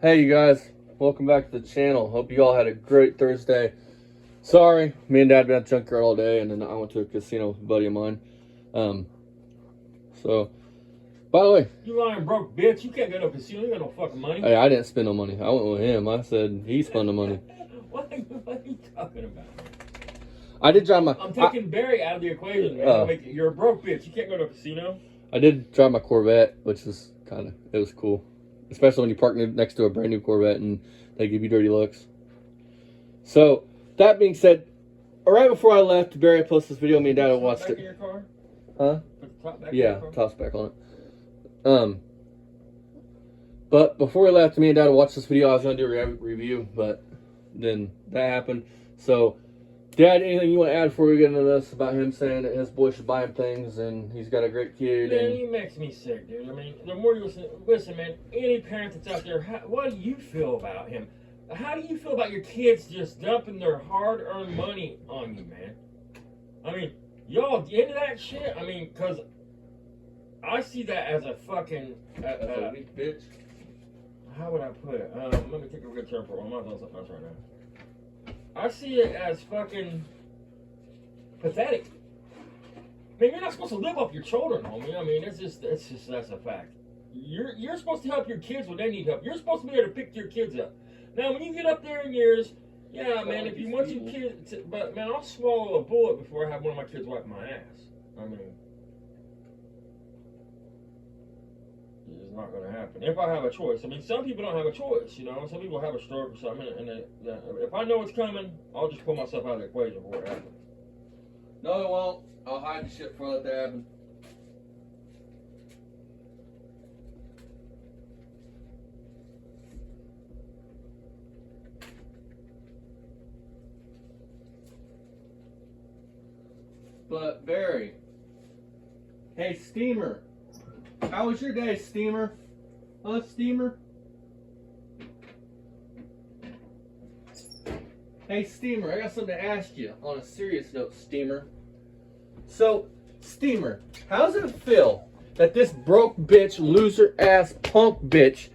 Hey you guys, welcome back to the channel. Hope you all had a great Thursday. Sorry, me and Dad been at the junkyard all day, and then I went to a casino with a buddy of mine. So, by the way, You lying broke bitch, you can't go to a casino, you got no fucking money. hey, I didn't spend no money. I went with him. I said he spent the money. What are you talking about? I did drive my. I'm taking Barry out of the equation, man. You're a broke bitch, you can't go to a casino. I did drive my Corvette, which is it was cool, especially when you park next to a brand new Corvette and they give you dirty looks. So that being said, right before I left, Barry posted this video. Me and Dad watched back it. In your car? Huh? Put the top back Yeah, in your car? top's back on it. But before we left, me and Dad watched this video. I was gonna do a review, but then that happened. So, Dad, anything you want to add before we get into this about him saying that his boy should buy him things and he's got a great kid? Man, And he makes me sick, dude. I mean, the more you listen, man, any parent that's out there, what do you feel about him? How do you feel about your kids just dumping their hard-earned money on you, man? I mean, y'all into that shit? I mean, because I see that as a fucking... weak bitch. how would I put it? Let me take a good term for it. I'm not doing something else right now. I see it as fucking pathetic. I mean, you're not supposed to live off your children, homie. I mean, that's a fact. You're supposed to help your kids when they need help. You're supposed to be able to pick your kids up. Now, when you get up there in years, yeah, man, if you want your kids to, but man, I'll swallow a bullet before I have one of my kids wipe my ass. I mean, it's not going to happen. If I have a choice. I mean, some people don't have a choice, you know. Some people have a stroke or something, and if I know it's coming, I'll just pull myself out of the equation before it happens. No, it won't. I'll hide the shit before I let that happen. But Barry, hey Steamer, how was your day, Steamer? Huh, Steamer? Hey Steamer, I got something to ask you on a serious note, Steamer. So, Steamer, how does it feel that this broke bitch, loser ass punk bitch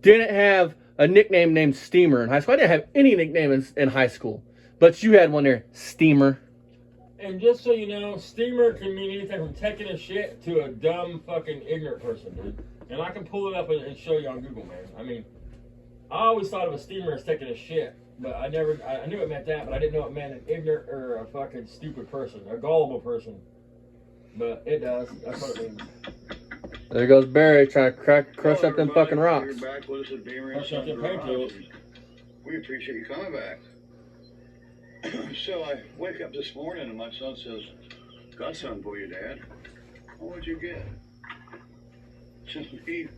didn't have a nickname named Steamer in high school? I didn't have any nickname in high school, but you had one there, Steamer. And just so you know, steamer can mean anything from taking a shit to a dumb fucking ignorant person, dude. And I can pull it up and show you on Google, man. I mean, I always thought of a steamer as taking a shit, but I knew it meant that, but I didn't know it meant an ignorant or a fucking stupid person, a gullible person. But it does. That's what it means. There goes Barry trying to crush up them fucking rocks. You're back with us at Beamer and Crush up Son them pancakes. Garage. We appreciate you coming back. So I wake up this morning and my son says, "Got something for you, Dad." "What'd you get?" So he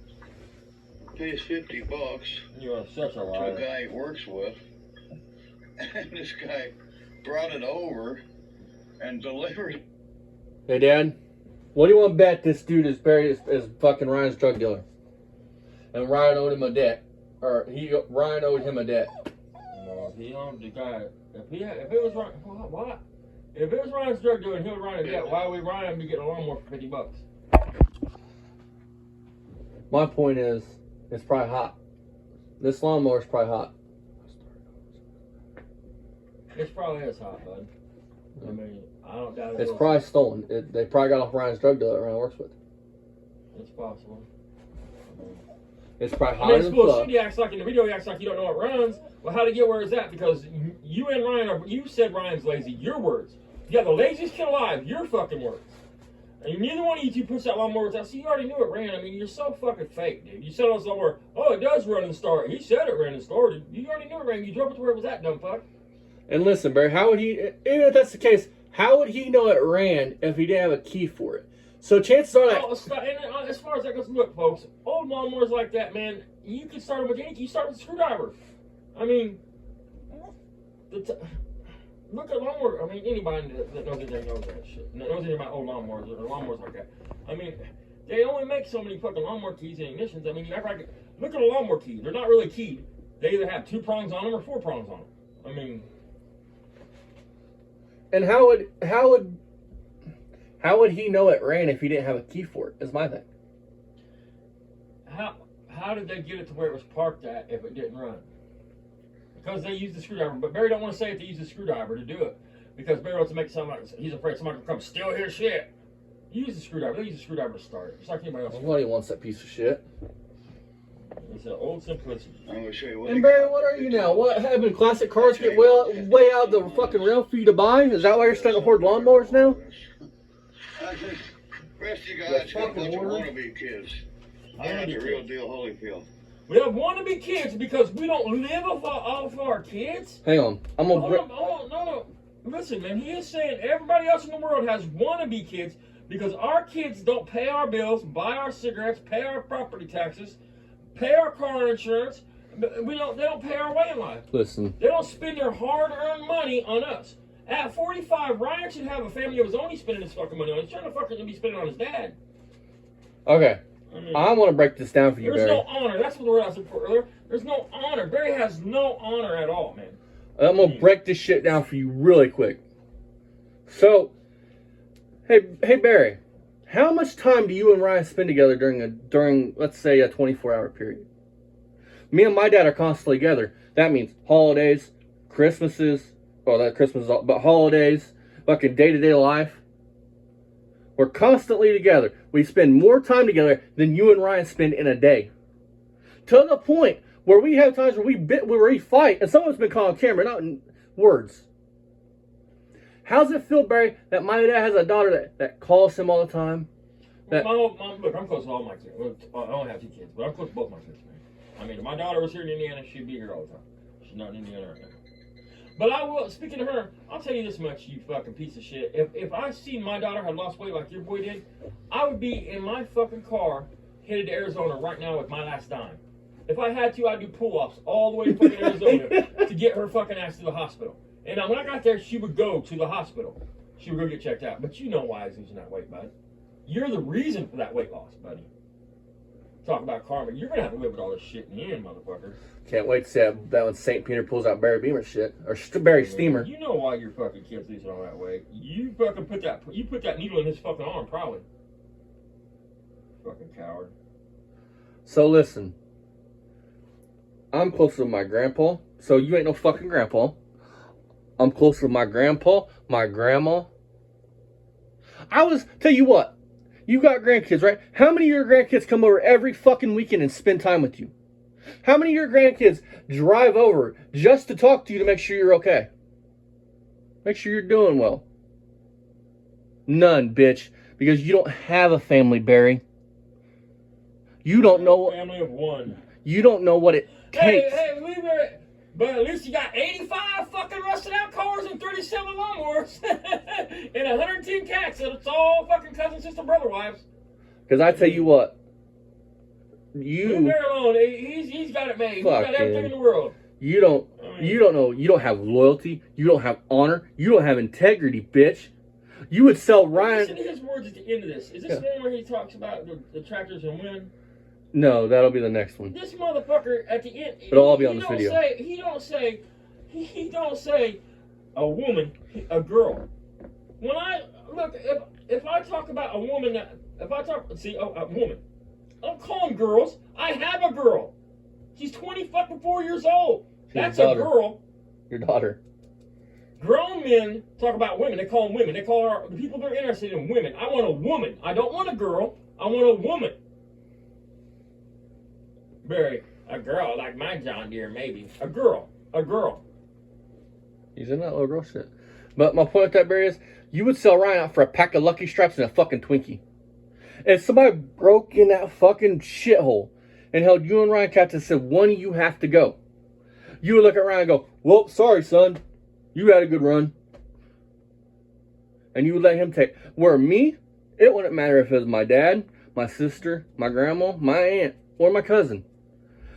pays $50 You are such a to a liar. guy he works with, and this guy brought it over and delivered it. Hey Dad, what do you want to bet this dude is Barry is fucking Ryan's drug dealer? And Ryan owed him a debt. Or Ryan owed him a debt. No, he owned the guy. If it was Ryan, what? If it was Ryan's drug dealer and he was Ryan a debt, why would Ryan be getting a lawnmower for $50? My point is, it's probably hot. This lawnmower is probably hot. It probably is hot, bud. I mean, I don't doubt it. It's probably stolen. They probably got off Ryan's drug dealer that Ryan works with. It's possible. It's probably I hotter mean, it's than cool. fuck. He acts like in the video, he acts like you don't know what runs. Well, how to get where it's at? Because you and Ryan you said Ryan's lazy. Your words. You got the laziest kid alive. Your fucking words. And neither one of you two puts that lawnmower out. So you already knew it ran. I mean, you're so fucking fake, dude. You said on somewhere, oh, it does run and start. He said it ran and started. You already knew it ran. You drove it to where it was at, dumb fuck. And listen, Barry, how would he, even if that's the case, how would he know it ran if he didn't have a key for it? So chances are that... And as far as that goes, look, folks, old lawnmowers like that, man, you can start them with any key. You start with a screwdriver. I mean, look at lawnmower. I mean, anybody that knows anything knows that shit. Knows anything about old lawnmowers or lawnmowers like that. I mean, they only make so many fucking lawnmower keys and ignitions. I mean, look at a lawnmower key. They're not really keyed. They either have 2 prongs on them or 4 prongs on them. I mean... And how would he know it ran if he didn't have a key for it? Is my thing. how did they get it to where it was parked at if it didn't run? Because they used the screwdriver. But Barry don't want to say it, they used the screwdriver to do it. Because Barry wants to make it sound like he's afraid somebody will come steal his shit. Use the screwdriver. They use the screwdriver to start it. Just like anybody else. Nobody wants that piece of shit. It's an old simplicity. I'm gonna show you what. And Barry, what are you now? What happened? Classic cars get way out of the fucking rail for you to buy? Is that why you're starting to hoard lawnmowers now? Rest of you guys got a bunch of order. wannabe kids. They're not the real deal Holyfield. We have wannabe kids because we don't live off our kids. Hang on. I'm gonna. No. Listen, man, he is saying everybody else in the world has wannabe kids because our kids don't pay our bills, buy our cigarettes, pay our property taxes, pay our car insurance. They don't pay our way in life. Listen. They don't spend their hard-earned money on us. At 45, Ryan should have a family of his own. He's spending his fucking money on. He's trying to fucking be spending on his dad. Okay. I mean, I want to break this down for you, there's Barry. no honor. That's what the word I was looking for earlier. There's no honor. Barry has no honor at all, man. I'm gonna break this shit down for you really quick. So, hey Barry, how much time do you and Ryan spend together during let's say a 24-hour period? Me and my dad are constantly together. That means holidays, Christmases, well that Christmas is all, but holidays, fucking day-to-day life. We're constantly together. We spend more time together than you and Ryan spend in a day. To the point where we have times where we fight, and someone's been caught on camera, not in words. How's it feel, Barry, that my dad has a daughter that calls him all the time? Look, I'm close to all my kids. Well, I don't have 2 kids, but I'm close to both my kids, man. I mean, if my daughter was here in Indiana, she'd be here all the time. She's not in Indiana right now. But I will, speaking of her, I'll tell you this much, you fucking piece of shit. If I seen my daughter had lost weight like your boy did, I would be in my fucking car headed to Arizona right now with my last dime. If I had to, I'd do pull-ups all the way to fucking Arizona to get her fucking ass to the hospital. And when I got there, she would go to the hospital. She would go get checked out. But you know why I was losing that weight, bud. You're the reason for that weight loss, buddy. Talk about karma. You're going to have to live with all this shit in the end, motherfucker. Can't wait to see that when St. Peter pulls out Barry Beamer shit. Or Barry Steamer. You know why your fucking kid's losing all that weight. You fucking put that needle in his fucking arm, probably. Fucking coward. So listen. I'm close to my grandpa. So you ain't no fucking grandpa. I'm close to my grandpa, my grandma. Tell you what. You got grandkids, right? How many of your grandkids come over every fucking weekend and spend time with you? How many of your grandkids drive over just to talk to you to make sure you're okay? Make sure you're doing well. None, bitch. Because you don't have a family, Barry. You don't know. Family of one. You don't know what it takes. Hey, leave it. But at least you got 85 fucking rusted out cars and 37 lawnmowers and 110 cats. And it's all fucking cousin, sister, brother wives. Because I tell you what. Leave Barry alone. He's got it made. He's got everything in the world. You don't know. You don't have loyalty. You don't have honor. You don't have integrity, bitch. You would sell Ryan. Listen to his words at the end of this. Is this one where he talks about the tractors and women? No, that'll be the next one. This motherfucker at the end. It'll all be on this video. He don't say a woman, a girl. When I look, if I talk about a woman, a woman, I don't call them girls. I have a girl. She's 24 years old. That's a girl. Your daughter. Grown men talk about women. They call them women. They call the people that are interested in women. I want a woman. I don't want a girl. I want a woman. Barry, a girl like my John Deere, maybe. A girl. He's in that little girl shit. But my point with that, Barry, is you would sell Ryan out for a pack of Lucky Stripes and a fucking Twinkie. If somebody broke in that fucking shithole and held you and Ryan captive and said, one of you have to go, you would look at Ryan and go, well, sorry, son. You had a good run. And you would let him take. Where me, it wouldn't matter if it was my dad, my sister, my grandma, my aunt, or my cousin.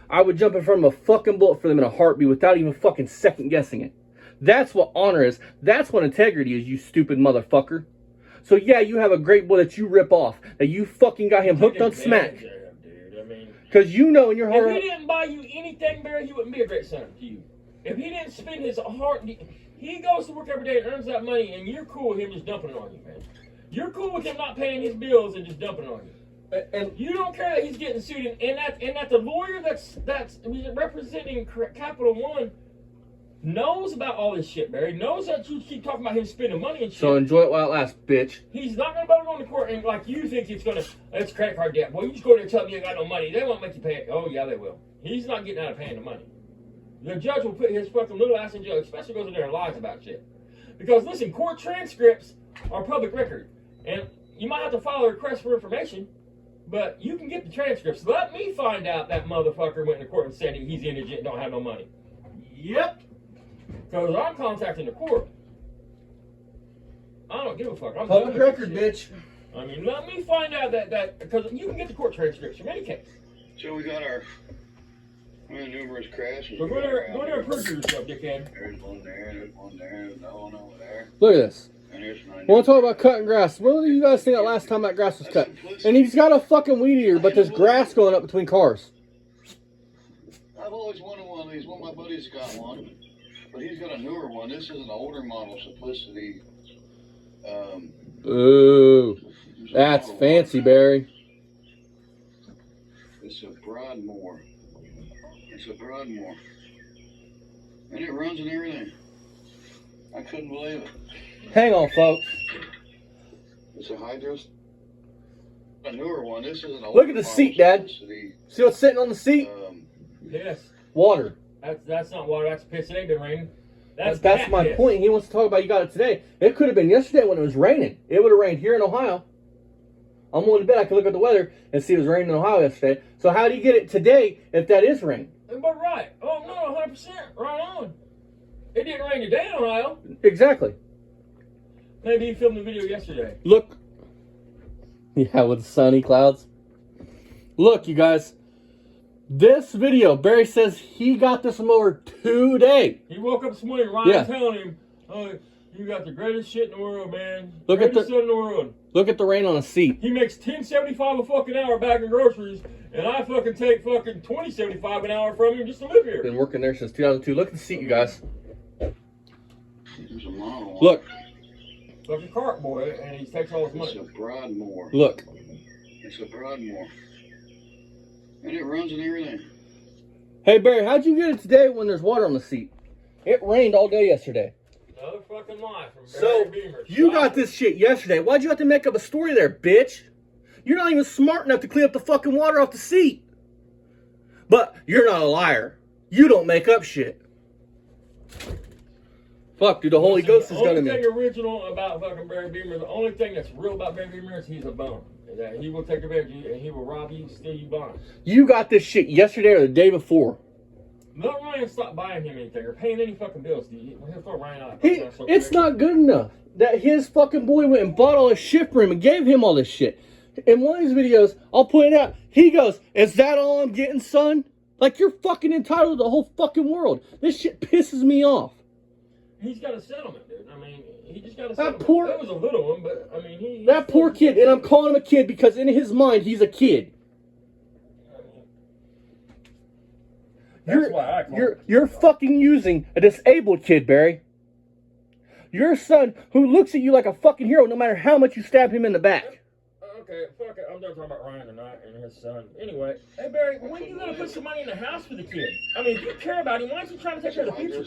I would jump in front of a fucking bullet for them in a heartbeat without even fucking second guessing it. That's what honor is. That's what integrity is, you stupid motherfucker. So yeah, you have a great boy that you rip off. That you fucking got him hooked on smack. Because you know in your heart. If he didn't buy you anything, Barry, he wouldn't be a great son to you. If he didn't spend his heart, he goes to work every day and earns that money, and you're cool with him just dumping it on you, man. You're cool with him not paying his bills and just dumping it on you. And You don't care that he's getting sued, and that the lawyer that's representing Capital One knows about all this shit, Barry. Knows that you keep talking about him spending money and shit. so enjoy it while it lasts, bitch. He's not gonna be able to go into court and like you think it's credit card debt. Well, you just go there and tell them you ain't got no money. They won't make you pay it. Oh yeah, they will. He's not getting out of paying the money. The judge will put his fucking little ass in jail, especially goes in there and lies about shit. Because listen, court transcripts are public record, and you might have to file a request for information, but you can get the transcripts. Let me find out that motherfucker went to court and said he's indigent and don't have no money. Yep. Because I'm contacting the court. I don't give a fuck. I'm Public done with record, this shit. bitch. I mean, let me find out that because you can get the court transcripts from any case. So we got our numerous crashes. So go there and perjure yourself, dickhead. There's one there's another one over there. Look at this. And here's nine. We want to talk about cutting grass. What do you guys think that last time that grass was cut? And he's got a fucking weed eater, but there's grass going up between cars. I've always wanted one of these. One of my buddies got one, but he's got a newer one. This is an older model, Simplicity. Ooh, that's fancy, Barry. It's a Broadmoor. It's a Broadmoor. And it runs and everything. I couldn't believe it. Hang on, folks. It's a Hydros. A newer one. This is an older Look at the model, seat, Dad. Simplicity. See what's sitting on the seat? Yes. Water. That's not water. That's piss. It ain't been raining. That's my piss. point. He wants to talk about you got it today. It could have been yesterday when it was raining. It would have rained here in Ohio. I'm willing to bet I could look at the weather and see it was raining in Ohio yesterday. So how do you get it today if that is rain? But right. Oh no, 100%. Right on. It didn't rain today in Ohio. Exactly. Maybe he filmed the video yesterday. Look. Yeah, with sunny clouds. Look, you guys. This video, Barry says he got this mower today. He woke up this morning, Ryan Yeah. telling him, "Oh, you got the greatest shit in the world, man. Look at Greatest son in the world." Look at the rain on the seat. He makes $10.75 a fucking hour bagging groceries, and I fucking take fucking $20.75 an hour from him just to live here. Been working there since 2002. Look at the seat, you guys. There's a model one. Look. Like a cart boy, and he takes all his It's a money. Broadmoor. Look. It's a Broadmoor. And it runs and everything. Hey, Barry, how'd you get it today when there's water on the seat? It rained all day yesterday. Another fucking lie from So, Barry Beamer. you Stop got it. this shit yesterday. Why'd you have to make up a story there, bitch? You're not even smart enough to clean up the fucking water off the seat. But you're not a liar. You don't make up shit. Fuck, dude, the Holy Ghost is gonna The me. only thing original about fucking Barry Beamer, the only thing that's real about Barry Beamer is he's a bum. That he will take advantage of you and he will rob you, steal you bonds. You got this shit yesterday or the day before. Let Ryan stop buying him anything or paying any fucking bills, dude. He'll throw Ryan out. It's not good enough that his fucking boy went and bought all this shit for him and gave him all this shit. In one of these videos, I'll point it out. He goes, "Is that all I'm getting, son?" Like, you're fucking entitled to the whole fucking world. This shit pisses me off. He's got a settlement, dude. I mean, he just got a settlement. poor- That was a little one, but I mean, he. That poor kid, and I'm calling him a kid because in his mind, he's a kid. That's why I call him. You're fucking using a disabled kid, Barry. Your son who looks at you like a fucking hero no matter how much you stab him in the back. Okay, fuck it. I'm done talking about Ryan tonight and his son. Anyway, hey Barry, when are you gonna put some money in the house for the kid? I mean, if you care about him, why aren't you trying to take care of the future?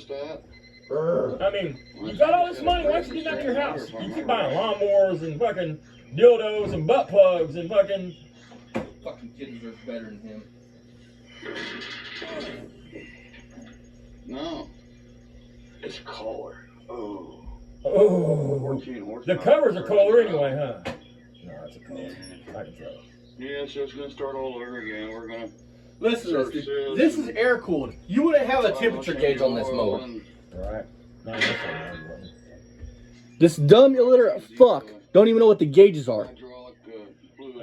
I mean, you got all this money, why don't you get back to your house? You keep buying lawnmowers and fucking dildos and butt plugs and fucking. Fucking kid deserves better than him. No. It's Kohler. Oh. Oh. 14 The horsepower. covers are Kohler anyway, huh? No, it's a Kohler. I can tell. Yeah, so it's going to start all over again. We're going to... Listen to this, dude. This is air cooled. You wouldn't have a temperature gauge on this mower. Right. No, that's not right. This dumb illiterate fuck don't even know what the gauges are.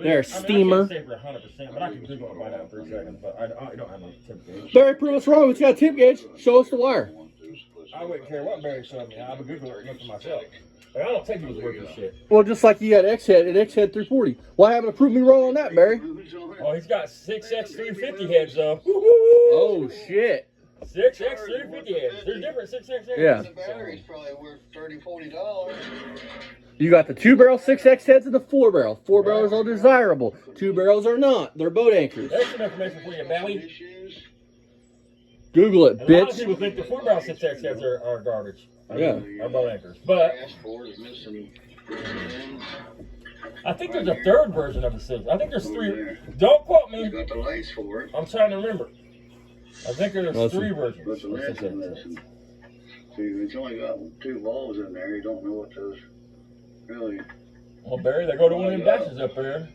There, steamer. I can't say for 100%, but I can Google it right now in 3 seconds. But I don't have no tip gauge. Barry, prove us wrong. It's got a tip gauge. Show us the wire. I wouldn't care what Barry showed me. I would Google it and look for myself. Like, I don't take it as worth of shit. Well, just like you got X-Head and X-Head 340. Why haven't you proved me wrong on that, Barry? Oh, he's got 6X350 heads though. Oh, shit. 6X 350 heads. They're different 6X heads. Yeah. The battery's probably worth $30-$40. You got the 2-barrel 6X heads and the 4-barrel. 4 barrels are desirable. 2 barrels are not. They're boat anchors. There's some information for you, Bowie. Issues. Google it, And a lot of bitch. people think the 4-barrel 6X heads are garbage. Yeah. Are boat anchors. But Dashboard is missing ends. I think there's a third version of the 6. I think there's Over 3. there. Don't quote You me. got the lights for it. I'm trying to remember. I think there's Listen. 3 versions. But the of lens 6X is heads. missing. See, it's only got 2 bulbs in there. You don't know what those really. Well, Barry, they go to one of them dashes up there.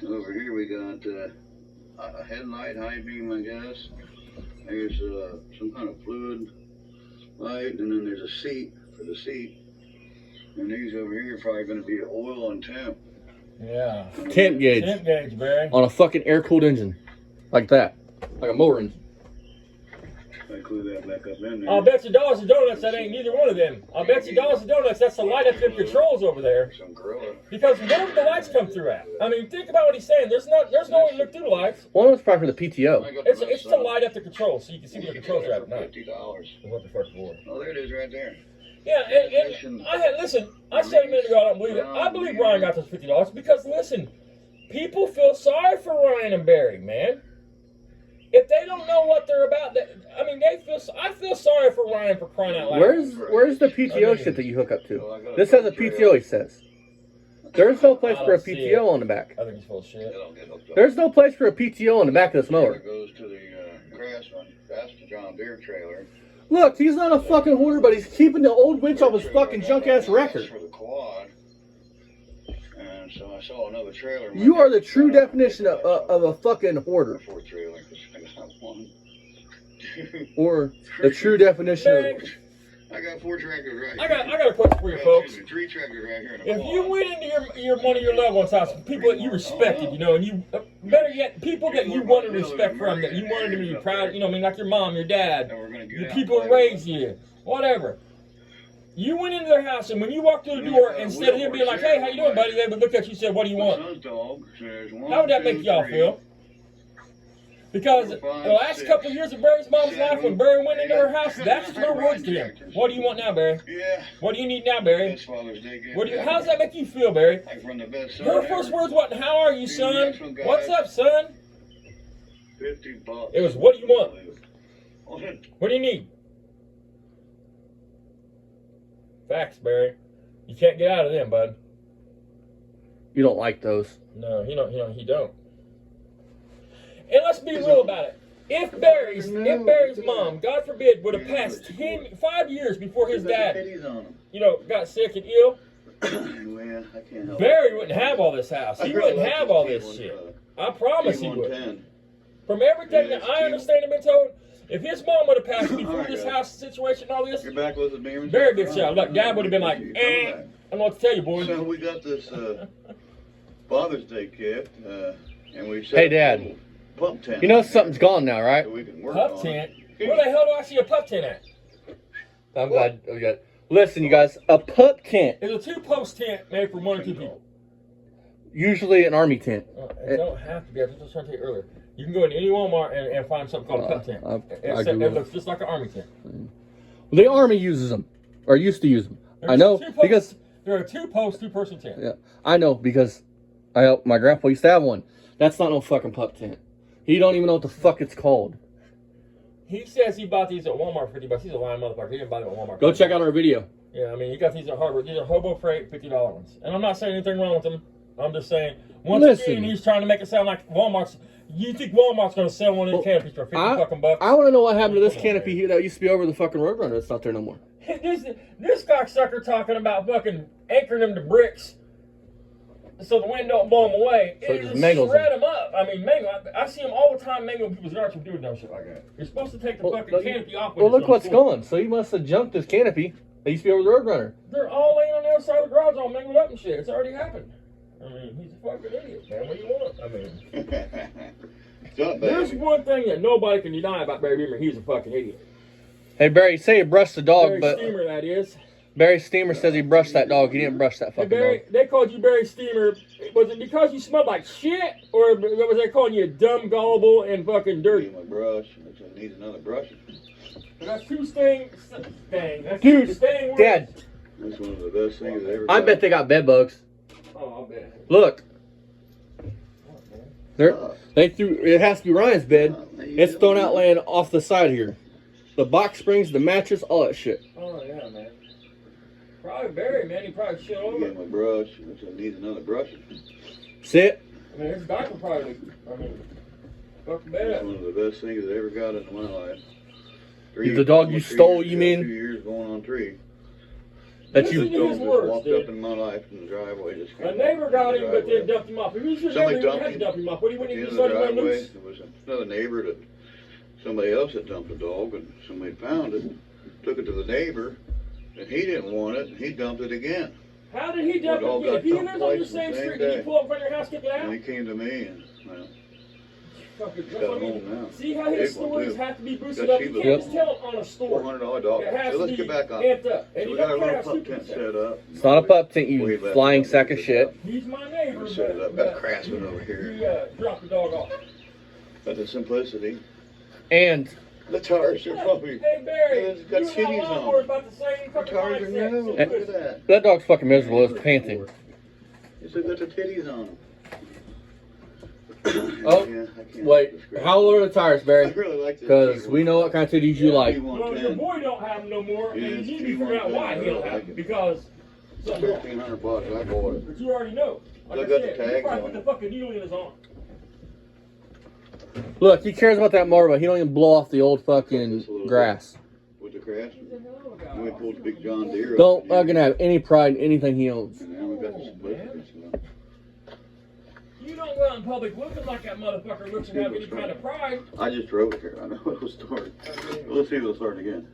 Over here we got a headlight, high beam, I guess. There's some kind of fluid light, and then there's a seat for the seat. And these over here are probably going to be oil and temp. Yeah. Temp gauge Temp gauge, Barry. on a fucking air-cooled engine. Like that. Like a motor engine. I glue that back up in there. I'll bet you dollars and donuts that ain't neither one of them. I'll bet you dollars and donuts that's the light up them controls over there. Some gorilla. Because where would the lights come through at? I mean, think about what he's saying. There's no way to look through the lights. One of them's probably for the PTO. It's to light up the controls so you can see where the controls are at night. $50. What the fuck's for? Oh, there it is right there. Yeah, and listen, I said a minute ago I don't believe it. I believe Ryan got those $50 because listen, people feel sorry for Ryan and Barry, man. If they don't know what they're about, I mean, I feel sorry for Ryan for crying out loud. Where's the PTO shit that you hook up to? This has a PTO, he says. There's no place for a PTO on the back. I think he's full of shit. They don't get hooked up. There's no place for a PTO on the back of this mower. It goes to the grass one. That's the John Deere trailer. Look, he's not a fucking hoarder, but he's keeping the old winch off his fucking junk-ass wrecker. For the quad. And so I saw another trailer. You are the true definition of a fucking hoarder. 4 trailer, 'cause I got 1, 2, Or the true definition of... I got 4 tractors right I here. got a question for you folks. Excuse me, 3 tractors right here in a If quad. you went into your one of your loved ones' house, people that you respected, you know, and you better yet, people that you wanted respect from, that you wanted to be proud, you know, I mean, like your mom, your dad, And we're gonna get the out people and who play raised you, whatever. You went into their house, and when you walked through the door, instead of them being like, "Hey, how you doing, buddy?" they would look at you and say, "What do you My want?" son's dog says 1, How would that 2, make y'all 3. feel? Because the last couple of years of Barry's mom's life, when Barry went into her house, that's her words to him. What do you want now, Barry? Yeah. What do you need now, Barry? Best Father's Day gift. What do you? How does that make you feel, Barry? Like from the best son Her first ever. words wasn't, "How are you, son? What's up, son?" $50. It was, "What do you want? What a- What do you need?" Facts, Barry. You can't get out of them, bud. You don't like those. No, he don't. And let's be real about it. If Barry's mom, God forbid, would have passed 5 years before his dad, Pennies on 'em. you know, got sick and ill, Well, I can't help Barry it. wouldn't have all this house. He wouldn't have all this shit. I promise he would. P110. From everything that I understand and been told, if his mom would have passed before this house situation and all this, You're back with the beer. Barry big shot. Look, Dad would have been like, "Eh, I don't know what to tell you, boys." So we got this Father's Day gift, and we said, Hey, Dad. Pump tent. You know something's gone now, right? So we can work Pup on tent? it. Where the hell do I see a pup tent at? I'm glad we got... Listen, you guys, a pup tent, It's a 2-post tent made for 1 or 2 people. usually an army tent. It don't have to be. I was just trying to tell you earlier. You can go into any Walmart and find something called a pup tent. I Except Googled it it. looks just like an army tent. The army uses them, or used to use them. I know because They're a 2-post, 2-person tent. yeah, I know because my grandpa used to have one. That's not no fucking pup tent. He don't even know what the fuck it's called. He says he bought these at Walmart for $50. He's a lying motherfucker. He didn't buy them at Walmart. Go check out our video. Yeah, I mean, you got these at Harbor. These are Hobo Freight $50 ones. And I'm not saying anything wrong with them. I'm just saying, once again, he's trying to make it sound like Walmart's. You think Walmart's going to sell one of these canopies for 50 fucking bucks? I want to know what happened to this canopy here that used to be over the fucking Roadrunner. That's not there no more. This cocksucker talking about fucking anchoring them to bricks so the wind don't blow them away. So it It just just mangles shred them up. I mean, mangle. I see them all the time mangling people's yards for doing dumb shit like that. You're supposed to take the fucking canopy off. Well, look what's gone. So he must have jumped this canopy. That used to be over the Roadrunner. They're all laying on the other side of the garage, all mangled up and shit. It's already happened. I mean, he's a fucking idiot, man. What do you want? I mean, Not there's bad. one thing that nobody can deny about Barry Beamer. He's a fucking idiot. Hey Barry, say you brushed the dog, Barry but Steamer, that is. Barry Steamer says he brushed that dog. He didn't brush that Hey, fucking Barry, dog. they called you Barry Steamer. Was it because you smelled like shit, or was they calling you dumb, gullible, and fucking dirty? Need my brush. I need another brush. That's two sting. That's Dude, two sting words. Dad, That's one of the best things I ever. I bet they got bed bugs. Oh, I bet. Look, they threw. It has to be Ryan's bed. It's thrown out laying off the side here. The box springs, the mattress, all that shit. Oh yeah, man. Probably Barry, man. He probably shit over. Get my brush. I need another brush. Sit. I mean, his diaper probably. I mean, fucking That's bad. one of the best things I ever got in my life. The dog you stole, you mean? 2 years going on 3. That Listen you. to Dog his just words, walked dude. up in my life in the driveway. Just A neighbor got him, but then driveway. dumped him off. If he was your Somebody neighbor, you dumped had to him. dump him off. What do you At want the to end do? of the Somebody run driveway, loose? there was another neighbor that somebody else had dumped a dog, and somebody found it, took it to the neighbor, and he didn't want it, and he dumped it again. How did he dump Well, it again? got If he dumped lives on your twice the same same street, did he day. pull up in front of your house, kick it out? And he came to me, and well, Fucking, he's that's got what a I mean. home now. See how his Big one, stories too. have to be boosted Got up. You Shiba can't just Inu. tell it on a store. $400 dog. It has So to let's be get back on. amped up. And So we you got our gotta little have pup stupid tent stuff. set up. It's not a pup tent, We you left flying it sack of shit. He's my neighbor, We set it up. Got Craftsman over he here. dropped the dog off. But the simplicity. And The tires are probably. Hey, Barry, It's got you and titties my on lawnmower them. about the same The fucking tires are mindset. new. So Look listen. at that. that dog's fucking miserable. It's panting. It's got the titties on them. Oh, Yeah, I can't wait. describe How low are the tires, it. I Barry? really like this. Because we know what kind of titties you like. Well, your boy don't have them no more, Yeah, and you need to be T110, figuring out why he don't I have like them. it. Because something wrong. $1,500. I bought it. But you already know. Like Look I at the said, tags he probably on put the it. fucking needle in his arm. Look, he cares about that motor, but he don't even blow off the old fucking grass. With the crash. He's a hell of a guy. We pulled the big John Deere. Don't up in here. fucking have any pride in anything he owns. And now we got the simplicity. So. You don't go out in public looking like that motherfucker looks and have any kind of pride. I just drove it here. I know it'll start. Let's see if it'll start again.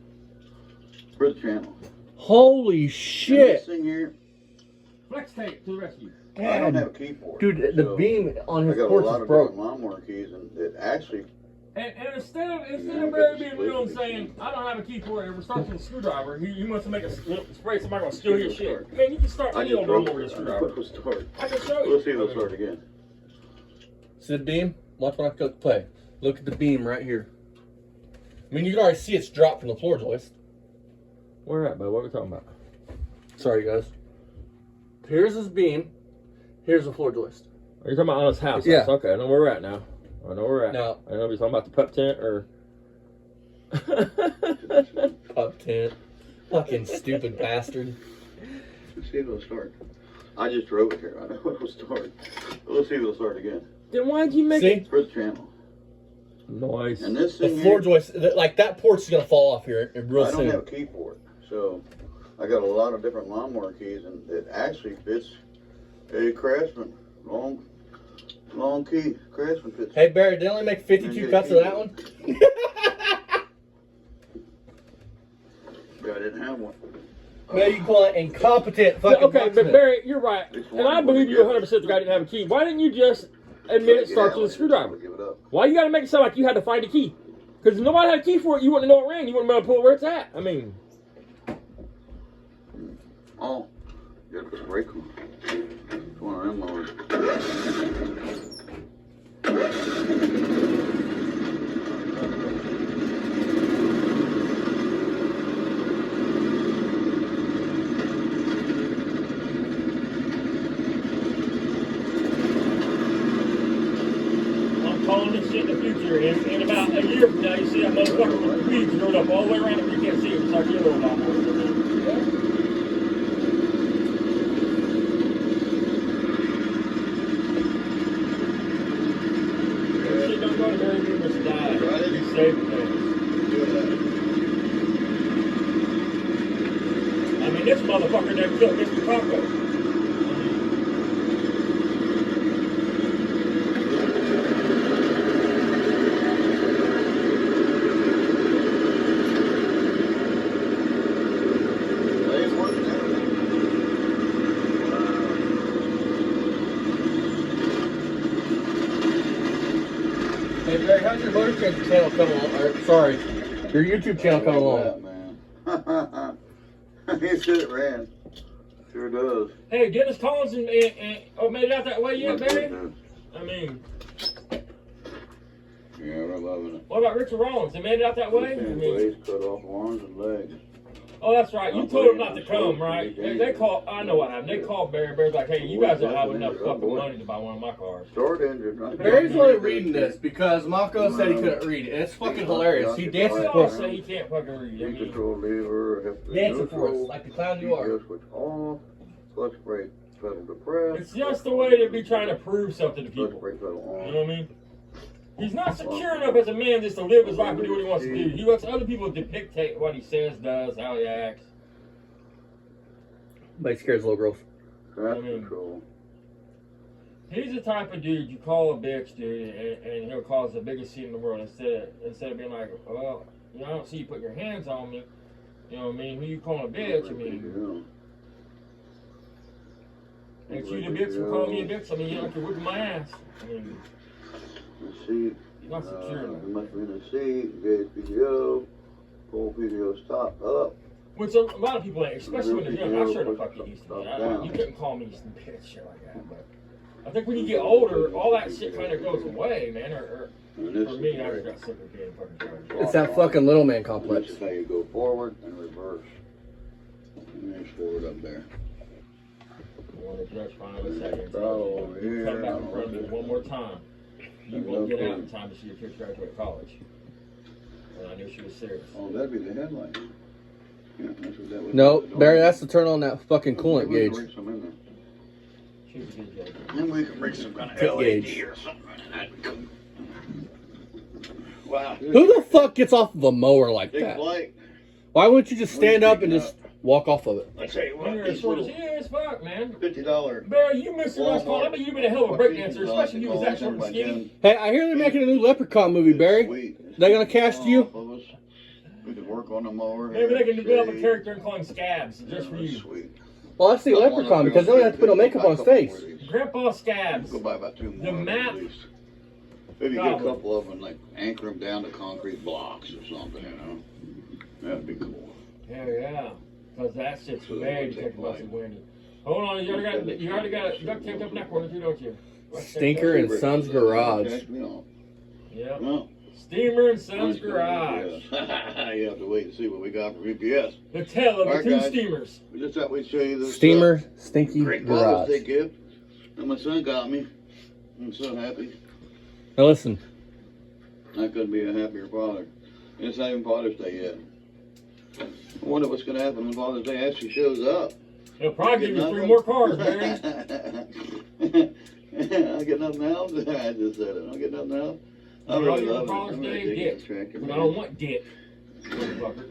For the channel. Holy And this shit. thing here, Flex tape to the rescue. I don't have God. a key for it. Dude, the So beam on I his got a porch lot is of broke. different lawnmower keys, and it actually, And instead of Yeah, Barry but being it's real and split. saying, I don't have a key for it, we're starting with a screwdriver, he wants to make a spray somebody gonna steal your shit. Man, you can start I any just old drove lawnmower with a it. I know screwdriver. it'll start. I can show you. Let's see if it'll start again. See the beam? Watch when I play. Look at the beam right here. I mean, you can already see it's dropped from the floor joist. Where at, bud? What are we talking about? Sorry, guys. Here's his beam. Here's the floor joist. Are you talking about on his house? Yeah. Okay, I know where we're at now. I know where we're at. Now, I know if you're talking about the pup tent or. pup tent. Fucking stupid bastard. Let's see if it'll start. I just drove it here. I know it'll start. Let's see if it'll start again. Then why'd you make See? it? For the channel. Nice. And this The thing floor here, joist, like that porch is going to fall off here real I don't have soon. a key for it. So I got a lot of different lawnmower keys, and it actually fits a Craftsman. Long key. Craftsman fits. Hey, Barry, did they only make 52 cuts of that one? Yeah, I didn't have one. Man, you call it incompetent fucking Okay, but locksmith. Barry, you're right. It's And I one believe way you to 100% the guy didn't have a key. Why didn't you just admit it starts with a screwdriver? Give it up. Why you gotta make it sound like you had to find a key? Because if nobody had a key for it, you wouldn't know it ran. You wouldn't be able to pull where it's at. I mean, Oh, you gotta put a brake on. It's one of them mowers. I'm calling this shit the future. In about a year from now, you see that motherfucker with the weeds rolled up all the way around it. You can't see it. It's like your little lawnmower. Shit don't go to Barry Beaver's die. Right. He's saving things. I mean, this motherfucker that killed Mr. Taco. They working everything. Hey, Barry, how's your motor change channel coming along? Or, sorry, your YouTube channel coming along? Man. He said it ran. Sure does. Hey, Dennis Collins and made it out that way yet, Barry? I mean, Yeah, we're loving it. what about Richard Rollins? They made it out that way? I His mean, legs cut off arms and legs. oh, that's right. You told them not to come, right? They called. I know what happened. They called Barry. Barry's like, hey, you guys don't have enough fucking money to buy one of my cars. Short injured. Right? Barry's only reading this because Mako said he couldn't read it. And it's fucking hilarious. He dances They for all us. say he can't fucking read. I Knee mean, control lever, hip Dancing for us, neutral, like the clown you are. GPS switch off, clutch brake pedal depressed. it's just the way to be trying to prove something to Clutch people. brake pedal You on. know what I mean? He's not secure enough as a man just to live his life and do what he wants to do. He wants other people to dictate what he says, does, how he acts. But he scares little girls. Crash control. He's the type of dude you call a bitch, dude, and he'll cause the biggest scene in the world instead of being like, well, you know, I don't see you putting your hands on me. You know what I mean? Who you calling a bitch? I mean, ain't you the bitch for calling me a bitch? I mean, you know, you're whipping my ass. I mean, The seat. he's not secure enough. It must be in the seat. Gauge PDO. Pull PDO stop up. Which a lot of people ain't, especially when they're young. I sure the fuck you used to be. You couldn't call me some bitch shit like that, but I think when you get older, all that shit kind of goes away, man. Or And this for is me, I brake. just got sick of being fucking drunk. It's that fucking little man This complex. is how you go forward and reverse. And there's forward up there. When the judge finally seconds, Oh, over here. come back in front of me one more time. You won't get out in time to see your kids graduate college. And I knew she was serious. Oh, that'd be the headlight. Yeah, that's what that would No, be. Barry, that's to turn on that fucking coolant We can gauge. bring some in there. She was a good judge. Then we can bring some kind of Tip LED gauge. or something in that. Wow. Who the fuck gets off of a mower like Big that? flight. Why wouldn't you just stand up and just walk off of it? I tell you what, You're as these short as little he is, fuck, man. $50. Barry, you missed the last call. I bet you've been a hell of a breakdancer, especially you was that short and skinny. Hey, I hear they're making a new Leprechaun movie, Barry. Sweet. They gonna cast you? Off of us. We could work on the mower. Maybe they can develop a shade. character and call him Scabs just for you. Sweet. Well, I see Leprechaun because they don't have to put no makeup on his face. Grandpa Scabs. Go buy about two more. The map. at least. Maybe get a Probably. couple of them, like anchor them down to concrete blocks or something, you know. That'd be cool. Hell yeah. Because that shit's So very they detective like- busted windy. Hold on, you already got a duct taped up in that corner too, don't you? Stinker and Son's Garage. Catch me on. Yep. No. Steamer and Son's Garage. You have to wait and see what we got for VPS. The tale of the Alright, two guys. steamers. We just thought we'd show you this Steamer, Stinky great Father's Day Garage. gift that my son got me. I'm so happy. Now listen, I couldn't be a happier father. And it's not even Father's Day yet. I wonder what's going to happen when Father's Day actually shows up. They'll probably give you Get 3 nothing? more cars, Barry. I get nothing else? I just said it. I get nothing else? I You know, really your love it. Father's I'm Day, gonna take dick. this tractor, But I man. don't want dick. Motherfucker.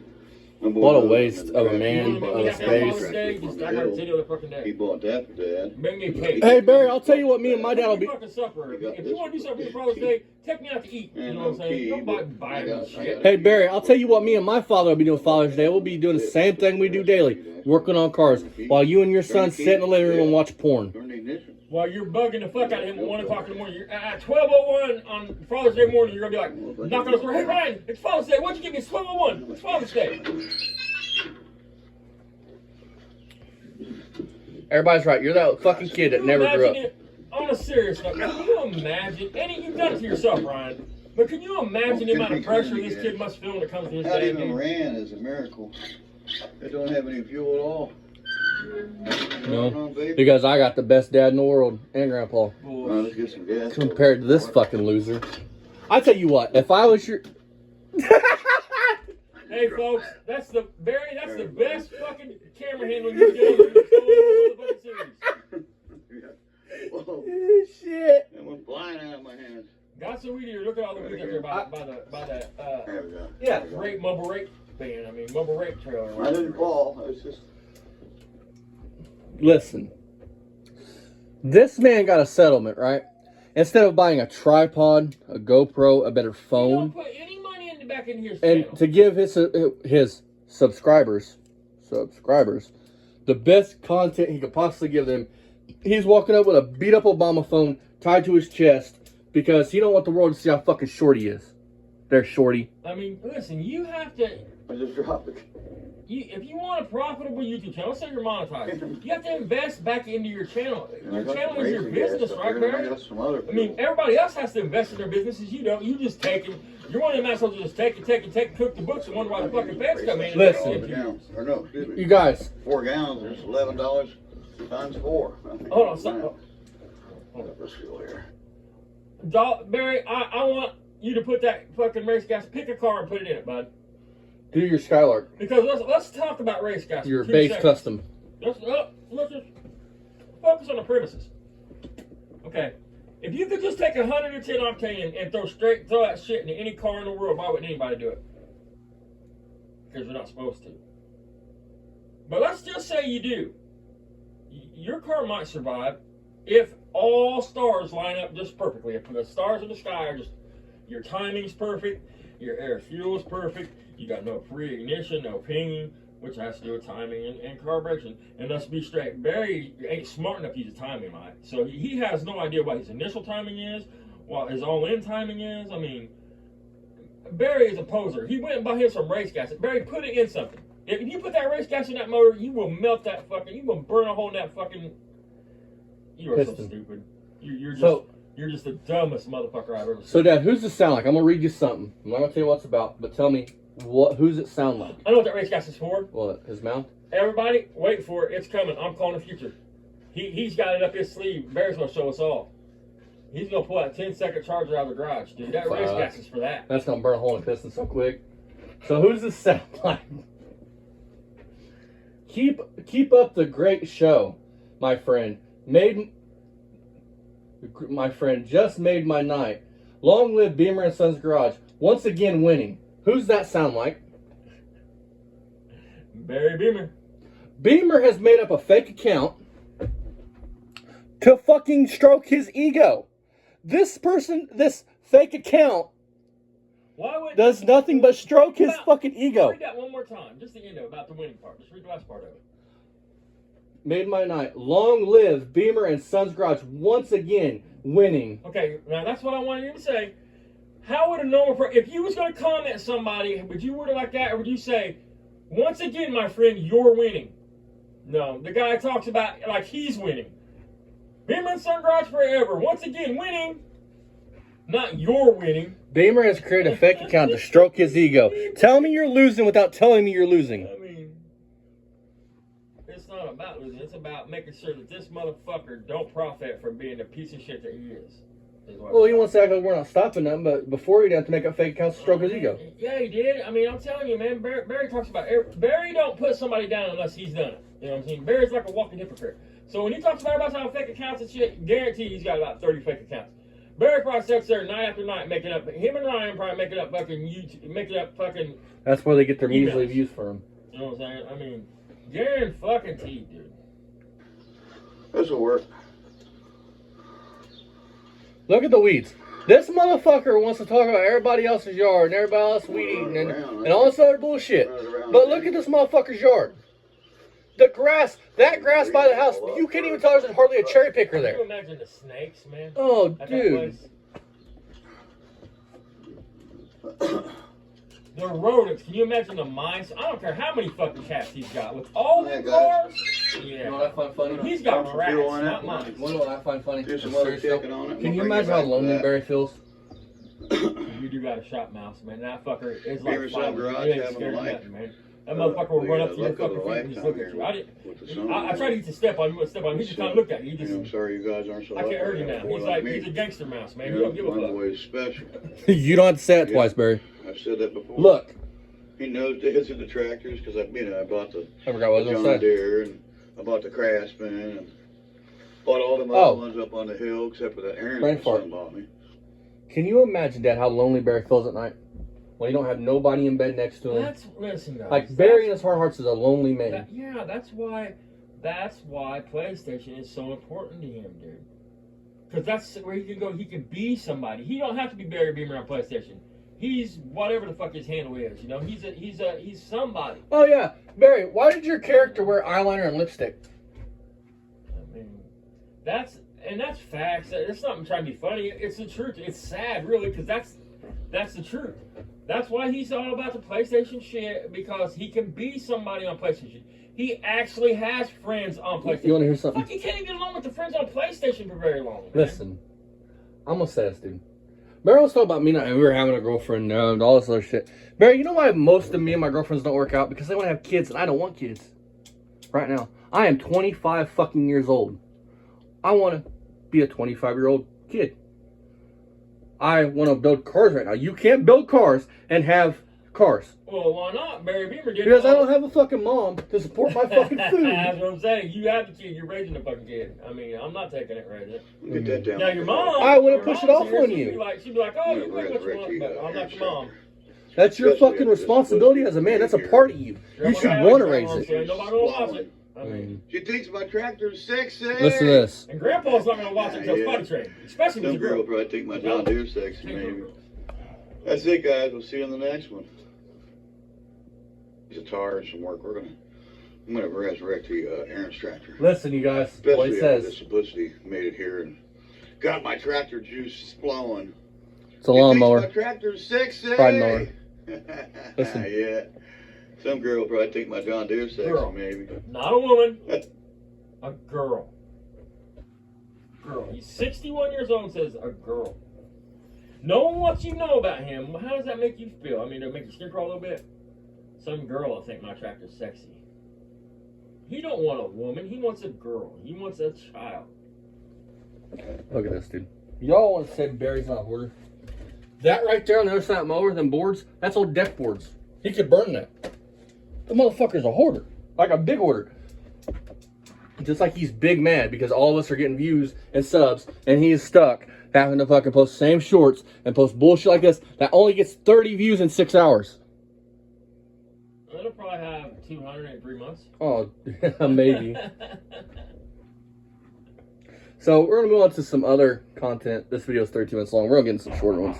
My boy What a loves it. waste of a man You of want a to space. Father's Day? Just act like it's any other fucking He day. bought that for Dad. Bring me a cake. hey Barry, I'll tell you what me and my dad will be. Fucking supper. You got If this you want to do something for one. Father's Day, take me out to eat. You And know what I'm no saying? key, Don't but buy I me got- shit. Hey Barry, I'll tell you what me and my father will be doing Father's Day. We'll be doing the same thing we do daily, working on cars, while you and your son sit in the living room and watch porn. Turn the ignition. While you're bugging the fuck out of him at 1 o'clock in the morning, you're at 12:01 on Father's Day morning, you're gonna be like, knock on his door, hey Ryan, it's Father's Day, what'd you give me? It's 12:01, it's Father's Day. Everybody's right. You're that fucking kid that Can you never grew up. imagine it? On a serious note, can you imagine, and you've done it to yourself, Ryan, but can you imagine the amount of pressure this kid must feel when it comes to his Not day? even dude? ran is a miracle. It don't have any fuel at all. No, because I got the best dad in the world and grandpa Well, let's get some gas. compared to this fucking loser. I tell you what, if I was your Hey folks, that's the best fucking camera handling you get on the whole motherfucking series. Whoa, shit. it went flying out of my hands. Got some weed here. Look at all the weeds out there by that There we go. Yeah. rape mumble rape band. I mean mumble rape trailer. I didn't fall. I was just. Listen, this man got a settlement, right? Instead of buying a tripod, a GoPro, a better You phone, don't put any money in the back in his and channel. to give his subscribers the best content he could possibly give them, he's walking up with a beat up Obama phone tied to his chest because he don't want the world to see how fucking short he is. There, shorty. I mean, listen, you have to. I just dropped it. if you want a profitable YouTube channel, let's say you're monetized, you have to invest back into your channel. And I Your got channel some is your racing gas business, up right, here, and I Barry? got some other I mean, fuel. everybody else has to invest in their businesses. You don't. You just take it. You're one of them assholes who just take, cook the books, and wonder why the fucking feds come in. Listen. And Gallons. Or no, excuse me. You guys, 4 gallons is $11 times 4. hold on, stop. This fuel here. Barry, I want you to put that fucking race gas. Pick a car and put it in it, bud. do your Skylark, Because let's talk about race gas. your for 2 base seconds. custom. Let's just focus on the premises. Okay. If you could just take 110 octane and throw that shit into any car in the world, why wouldn't anybody do it? Because you're not supposed to. But let's just say you do. Your car might survive if all stars line up just perfectly. If the stars in the sky are just, your timing's perfect, your air fuel is perfect, you got no pre-ignition, no pinging, which has to do with timing and carburation. And let's be straight, Barry ain't smart enough to use a timing light. So he has no idea what his initial timing is, what his all-in timing is. I mean, Barry is a poser. He went and bought him some race gas. Barry, put it in something. If you put that race gas in that motor, you will melt that fucking, you will burn a hole in that fucking, you are so Piston. stupid. You're just, So- you're just the dumbest motherfucker I've ever seen. So, Dad, who's it sound like? I'm gonna read you something. I'm not gonna tell you what it's about, but tell me who's it sound like? I know what that race gas is for. Well, his mouth. Everybody, wait for it. It's coming. I'm calling the future. He's got it up his sleeve. Barry's gonna show us all. He's gonna pull that 10-second charger out of the garage, dude. That race Fuck. gas is for that. That's gonna burn a hole in the piston so quick. So who's this sound like? Keep up the great show, my friend. My friend just made my night. Long live Beamer and Sons Garage. Once again winning. Who's that sound like? Barry Beamer. Beamer has made up a fake account to fucking stroke his ego. This fake account Why would does nothing but stroke his fucking ego. Read that one more time, just the end of it, about the winning part. Just read the last part of it. Made my night. Long live Beamer and Sons Garage. Once again winning. Okay, now that's what I wanted you to say. How would a normal person, if you was going to comment somebody, would you word it like that, or would you say, once again, my friend, you're winning? No, the guy talks about like he's winning. Beamer and Son Garage forever. Once again, winning. Not you're winning. Beamer has created a fake account to stroke his ego. Tell me you're losing without telling me you're losing. I mean, it's not about losing. It's about making sure that this motherfucker don't profit from being the piece of shit that he is. Well, he wants to act like we're not stopping them, but before he'd have to make up fake accounts to stroke his ego. Yeah, he did. I mean, I'm telling you, man. Barry talks about Barry don't put somebody down unless he's done it. You know what I'm saying? Barry's like a walking hypocrite. So when he talks about everybody having fake accounts and shit, guarantee he's got about 30 fake accounts. Barry probably sits there night after night making up. Him and Ryan probably making up fucking YouTube, making up fucking. That's where they get their measly Emails. views from. You know what I'm saying? I mean, Garen fucking T, dude. This will work. Look at the weeds. This motherfucker wants to talk about everybody else's yard and everybody else weed eating and all this other bullshit. But look at this motherfucker's yard. The grass, that grass by the house, you can't even tell there's hardly a cherry picker Can there. you imagine the snakes, man? Oh, At that dude. place? The rodents. Can you imagine the mice? I don't care how many fucking cats he's got. With all the Yeah, guys. cars, You know what I find funny? he's got Put some rats, fuel in not it. mice. You know what I find funny? Do some Seriously, other checking on it. Can We'll you bring imagine it how back to lonely that. Barry feels? You do got a shot mouse, man. That fucker is like Beaver fire. Sub Garage You ain't having scared a of light. nothing, man. That motherfucker will run up to your Look of the fucking feet and light just down look at you. here with the sun. I tried to get to step on him. He wouldn't step on me. He just kind of looked at you. He You know, I'm just, sorry you guys aren't so I can't lucky. hurt him I now. got a boy He's like, me. he's a gangster mouse, man. You He know, don't give a my fuck. boy is special. You don't have to say it Yeah. twice, Barry. I've said that before. Look. He knows the hits of the tractors because I bought the I forgot what I was John going to say. Deere and I bought the Craftsman and bought all them Oh. other ones up on the hill except for that Aaron Brain that fart. son bought me. Can you imagine, Dad, how lonely Barry feels at night? When he don't have nobody in bed next to him? Listen, guys. Like, Barry in his heart of hearts is a lonely man. Yeah, that's why PlayStation is so important to him, dude. Because that's where he can go. He can be somebody. He don't have to be Barry Beamer on PlayStation. He's whatever the fuck his handle is. You know, he's somebody. Oh, yeah. Barry, why did your character wear eyeliner and lipstick? I mean, that's facts. It's not trying to be funny. It's the truth. It's sad, really, because that's the truth. That's why he's all about the PlayStation shit, because he can be somebody on PlayStation. He actually has friends on PlayStation. You want to hear something? Fuck, he can't even get along with the friends on PlayStation for very long. Man. Listen, I'm gonna say this, dude. Barry was talking about me and we were having a girlfriend and all this other shit. Barry, you know why most of me and my girlfriends don't work out? Because they want to have kids and I don't want kids. Right now. I am 25 fucking years old. I want to be a 25-year-old kid. I want to build cars right now. You can't build cars and have cars. Well, why not? Barry Beamer did. Because I don't have a fucking mom to support my fucking food. That's what I'm saying. You have the kid. You're raising the fucking kid. I mean, I'm not taking it, raising it. Get that down. Now your mom. I wouldn't your push it mom's off here, on she'd you. be like, oh, you make what you want, but I'm not your mom. That's your fucking responsibility as a man. That's a part of you. You should want to raise it. So nobody will watch it. I mean, She thinks my tractor's sexy. Listen to this. and Grandpa's not gonna watch it until it's potty trained, especially with Some a girl girl. will probably think my John Deere's sexy, maybe. That's it, guys. We'll see you on the next one. He's a tar and some work. I'm gonna resurrect the Aaron's tractor. Listen, you guys. What Especially he after says. this publicity made it here and got my tractor juice flowing. It's a lawnmower. My tractor's sexy. Pride mower. Listen. Yeah. Some girl will probably think my John Deere's sexy, Girl. maybe. Not a woman, a girl. Girl. He's 61 years old and says a girl. Knowing what you know about him, how does that make you feel? I mean, does it make your skin crawl a little bit? Some girl will think my tractor's sexy. He don't want a woman. He wants a girl. He wants a child. Look at this, dude. Y'all want to say Barry's not a hoarder? That right there on the other side of that mower, them boards, that's old deck boards. He could burn that. The motherfucker's a hoarder. Like a big hoarder. Just like he's big mad because all of us are getting views and subs and he's stuck having to fucking post the same shorts and post bullshit like this that only gets 30 views in 6 hours. It'll probably have 200 in 3 months. Oh, maybe. So we're going to move on to some other content. This video is 32 minutes long. We're going to get into some shorter ones.